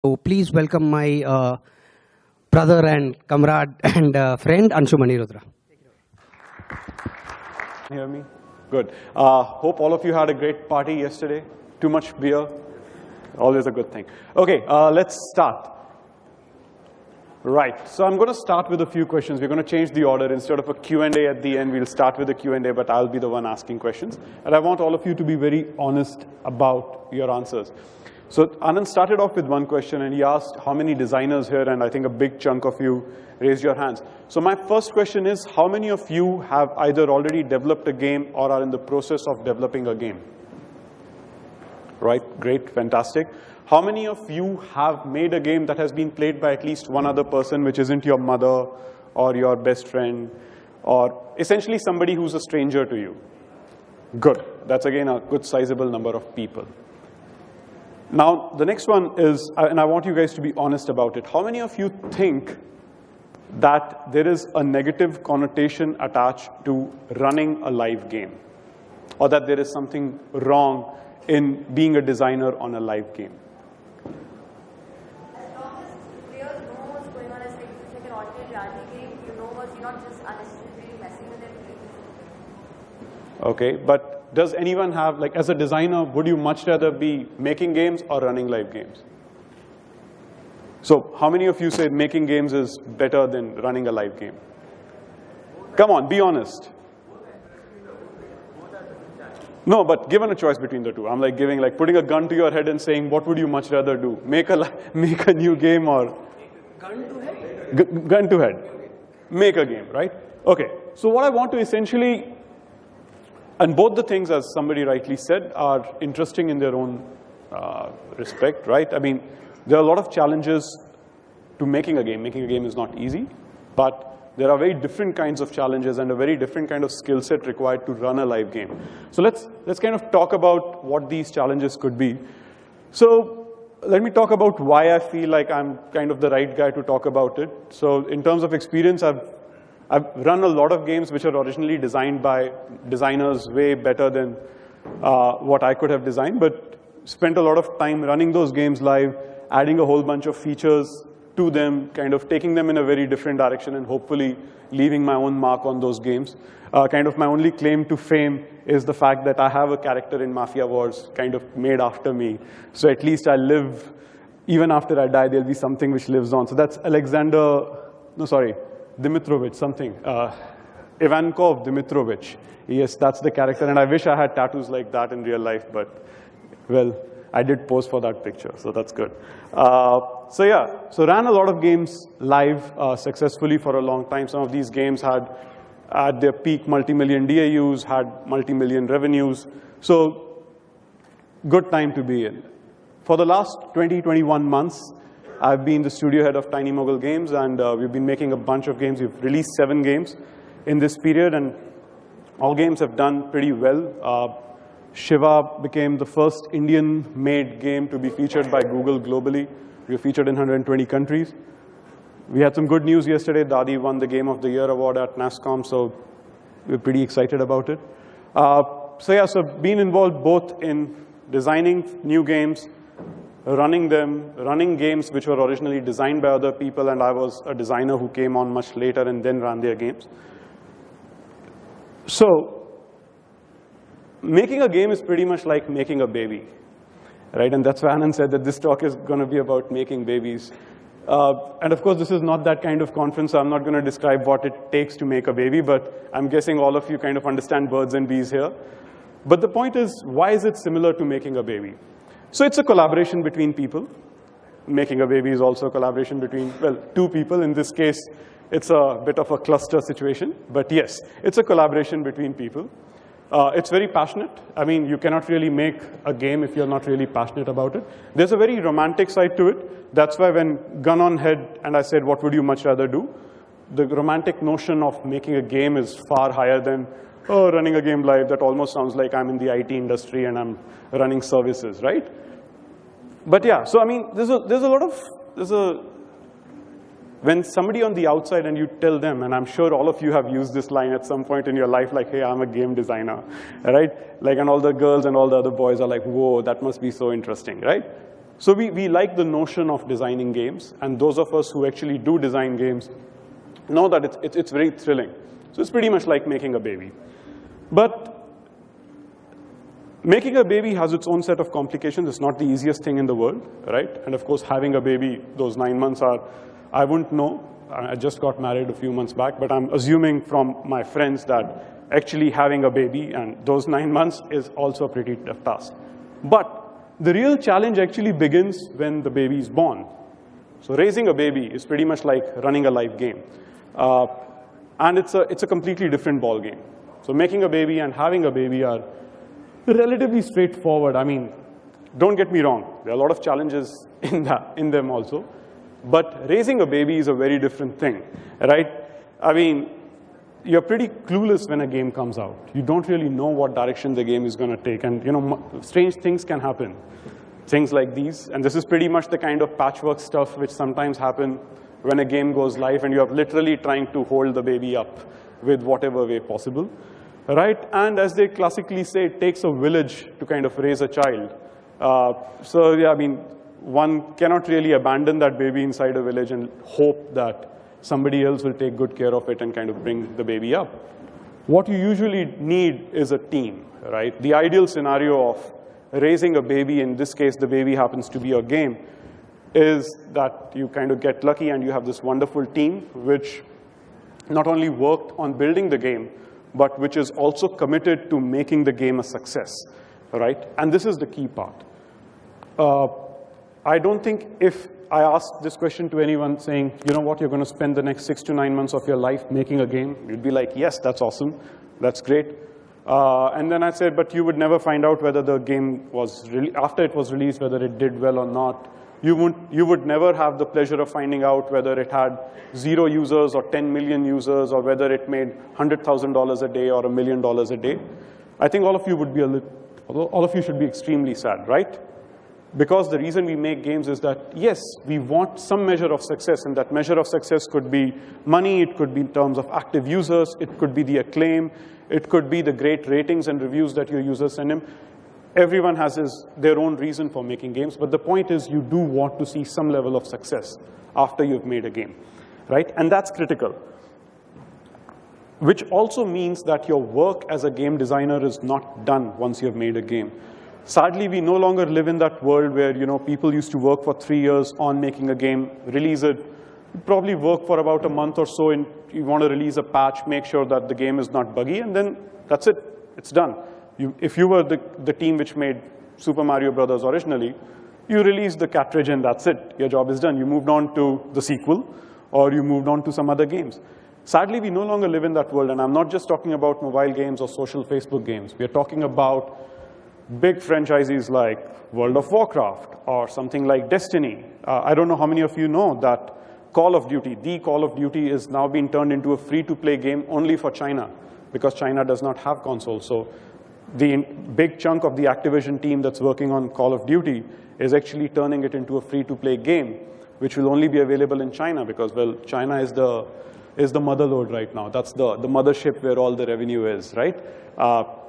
So please welcome my brother and comrade and friend Anshumani Ruddra. Hear me? Good. Hope all of you had a great party yesterday. Too much beer. Always a good thing. Okay, let's start. Right, so I'm going to start with a few questions. We're going to change the order. Instead of a Q&A at the end, we'll start with a Q&A, but I'll be the one asking questions. And I want all of you to be very honest about your answers. So Anand started off with one question, and he asked how many designers here, and I think a big chunk of you raised your hands. So my first question is, how many of you have either already developed a game or are in the process of developing a game? Right, great, fantastic. How many of you have made a game that has been played by at least one other person, which isn't your mother or your best friend, or essentially somebody who's a stranger to you? Good. That's again a good sizable number of people. Now, the next one is, and I want you guys to be honest about it. How many of you think that there is a negative connotation attached to running a live game? Or that there is something wrong in being a designer on a live game? Okay, but does anyone have, like, as a designer, would you much rather be making games or running live games? So how many of you say making games is better than running a live game? Come on, be honest. No, but given a choice between the two, I'm like giving, like putting a gun to your head and saying, what would you much rather do? Make a new game or? Gun to head? Gun to head. Make a game, right? Okay, so what I want to essentially, and both the things, as somebody rightly said, are interesting in their own respect, right? I mean, there are a lot of challenges to making a game. Making a game is not easy, but there are very different kinds of challenges and a very different kind of skill set required to run a live game. So let's kind of talk about what these challenges could be. So let me talk about why I feel like I'm kind of the right guy to talk about it. So in terms of experience, I've run a lot of games which are originally designed by designers way better than what I could have designed, but spent a lot of time running those games live, adding a whole bunch of features to them, kind of taking them in a very different direction and hopefully leaving my own mark on those games. Kind of my only claim to fame is the fact that I have a character in Mafia Wars kind of made after me. So at least I live, even after I die, there'll be something which lives on. So that's Dimitrovich, something. Ivankov Dimitrovich. Yes, that's the character. And I wish I had tattoos like that in real life, but, well, I did pose for that picture, so that's good. So yeah, so ran a lot of games live successfully for a long time. Some of these games had, at their peak, multi-million DAUs, had multi-million revenues. So good time to be in. For the last 21 months, I've been the studio head of Tiny Mogul Games, and we've been making a bunch of games. We've released 7 games in this period, and all games have done pretty well. Shiva became the first Indian-made game to be featured by Google globally. We were featured in 120 countries. We had some good news yesterday. Dadi won the Game of the Year award at NASSCOM, so we're pretty excited about it. So yeah, so been involved both in designing new games, running them, running games which were originally designed by other people, and I was a designer who came on much later and then ran their games. So making a game is pretty much like making a baby, right? And that's why Anand said that this talk is going to be about making babies. And of course, this is not that kind of conference, so I'm not going to describe what it takes to make a baby, but I'm guessing all of you kind of understand birds and bees here. But the point is, why is it similar to making a baby? So it's a collaboration between people. Making a baby is also a collaboration between, well, 2 people. In this case, it's a bit of a cluster situation. But yes, it's a collaboration between people. It's very passionate. I mean, you cannot really make a game if you're not really passionate about it. There's a very romantic side to it. That's why when gun on head and I said, what would you much rather do? The romantic notion of making a game is far higher than, oh, running a game live. That almost sounds like I'm in the IT industry and I'm running services, right? But yeah, so I mean, when somebody on the outside and you tell them, and I'm sure all of you have used this line at some point in your life, like, hey, I'm a game designer, right? Like, and all the girls and all the other boys are like, whoa, that must be so interesting, right? So we like the notion of designing games, and those of us who actually do design games know that it's very thrilling. So it's pretty much like making a baby. But making a baby has its own set of complications. It's not the easiest thing in the world, right? And of course, having a baby, those 9 months are, I wouldn't know. I just got married a few months back, but I'm assuming from my friends that actually having a baby and those 9 months is also a pretty tough task. But the real challenge actually begins when the baby is born. So raising a baby is pretty much like running a live game. And it's a completely different ball game. So making a baby and having a baby are relatively straightforward. I mean, don't get me wrong. There are a lot of challenges in them also. But raising a baby is a very different thing, right? I mean, you're pretty clueless when a game comes out. You don't really know what direction the game is going to take. And strange things can happen. Things like these. And this is pretty much the kind of patchwork stuff which sometimes happen when a game goes live and you're literally trying to hold the baby up with whatever way possible, right? And as they classically say, it takes a village to kind of raise a child. So yeah, I mean, one cannot really abandon that baby inside a village and hope that somebody else will take good care of it and kind of bring the baby up. What you usually need is a team, right? The ideal scenario of raising a baby, in this case, the baby happens to be a game, is that you kind of get lucky and you have this wonderful team which not only worked on building the game, but which is also committed to making the game a success, right? And this is the key part. I don't think if I asked this question to anyone saying, you know what, you're going to spend the next 6 to 9 months of your life making a game, you'd be like, yes, that's awesome, that's great. And then I said, but you would never find out whether the game was, after it was released, whether it did well or not. You would never have the pleasure of finding out whether it had 0 users or 10 million users or whether it made $100,000 a day or $1 million a day. I think all of you would be all of you should be extremely sad, right? Because the reason we make games is that, yes, we want some measure of success, and that measure of success could be money, it could be in terms of active users, it could be the acclaim, it could be the great ratings and reviews that your users send him. Everyone has their own reason for making games, but the point is you do want to see some level of success after you've made a game, right? And that's critical, which also means that your work as a game designer is not done once you've made a game. Sadly, we no longer live in that world where people used to work for 3 years on making a game, release it, probably work for about a month or so, and you want to release a patch, make sure that the game is not buggy, and then that's it, it's done. If you were the team which made Super Mario Brothers originally, you released the cartridge and that's it. Your job is done. You moved on to the sequel, or you moved on to some other games. Sadly, we no longer live in that world, and I'm not just talking about mobile games or social Facebook games. We are talking about big franchises like World of Warcraft or something like Destiny. I don't know how many of you know that Call of Duty, the Call of Duty, is now being turned into a free-to-play game only for China, because China does not have consoles. So the big chunk of the Activision team that's working on Call of Duty is actually turning it into a free-to-play game, which will only be available in China because, well, China is the mother lode right now. That's the mothership where all the revenue is, right?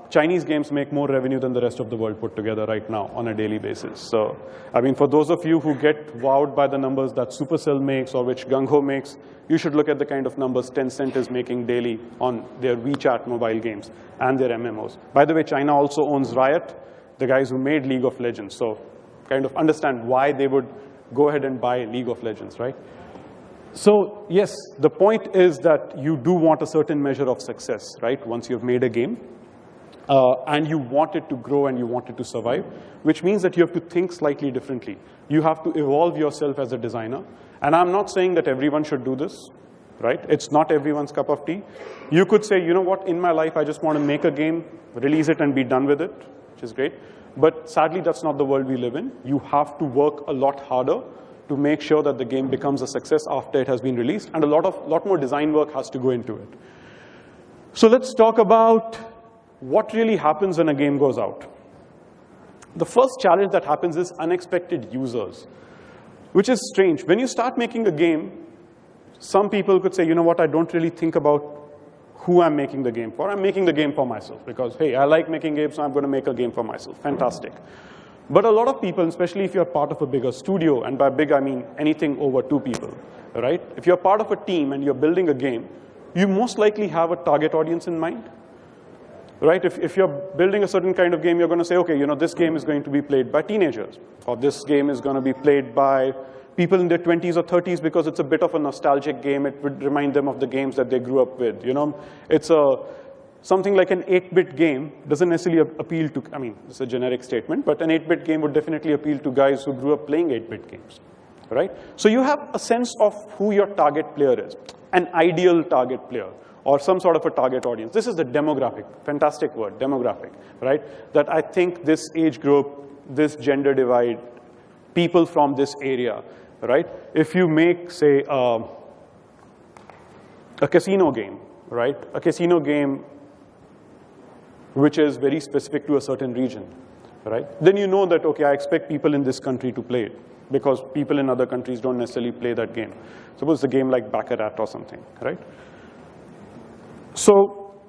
Chinese games make more revenue than the rest of the world put together right now on a daily basis. So, I mean, for those of you who get wowed by the numbers that Supercell makes or which Gung Ho makes, you should look at the kind of numbers Tencent is making daily on their WeChat mobile games and their MMOs. By the way, China also owns Riot, the guys who made League of Legends. So, kind of understand why they would go ahead and buy League of Legends, right? So, yes, the point is that you do want a certain measure of success, right, once you've made a game. And you want it to grow and you want it to survive, which means that you have to think slightly differently. You have to evolve yourself as a designer. And I'm not saying that everyone should do this, right? It's not everyone's cup of tea. You could say, you know what, in my life, I just want to make a game, release it, and be done with it, which is great. But sadly, that's not the world we live in. You have to work a lot harder to make sure that the game becomes a success after it has been released. And a lot more design work has to go into it. So let's talk about what really happens when a game goes out. The first challenge that happens is unexpected users, which is strange. When you start making a game, some people could say, you know what, I don't really think about who I'm making the game for. I'm making the game for myself because, hey, I like making games, so I'm going to make a game for myself. Fantastic. But a lot of people, especially if you're part of a bigger studio, and by big I mean anything over 2 people, right? If you're part of a team and you're building a game, you most likely have a target audience in mind, right? If you're building a certain kind of game, you're going to say, okay, this game is going to be played by teenagers, or this game is going to be played by people in their 20s or 30s because it's a bit of a nostalgic game. It would remind them of the games that they grew up with. It's something like an 8-bit game doesn't necessarily appeal to, I mean, it's a generic statement, but an 8-bit game would definitely appeal to guys who grew up playing 8-bit games, right? So you have a sense of who your target player is, an ideal target player, or some sort of a target audience. This is the demographic, fantastic word, demographic, right? That I think this age group, this gender divide, people from this area, right? If you make, say, a casino game, right? A casino game which is very specific to a certain region, right? Then you know that, okay, I expect people in this country to play it because people in other countries don't necessarily play that game. Suppose it's a game like Baccarat or something, right? So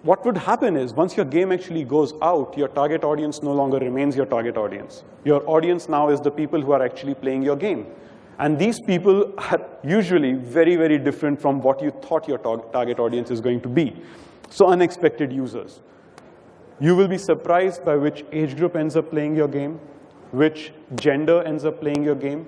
what would happen is once your game actually goes out, your target audience no longer remains your target audience. Your audience now is the people who are actually playing your game. And these people are usually very, very different from what you thought your target audience is going to be. So unexpected users. You will be surprised by which age group ends up playing your game, which gender ends up playing your game,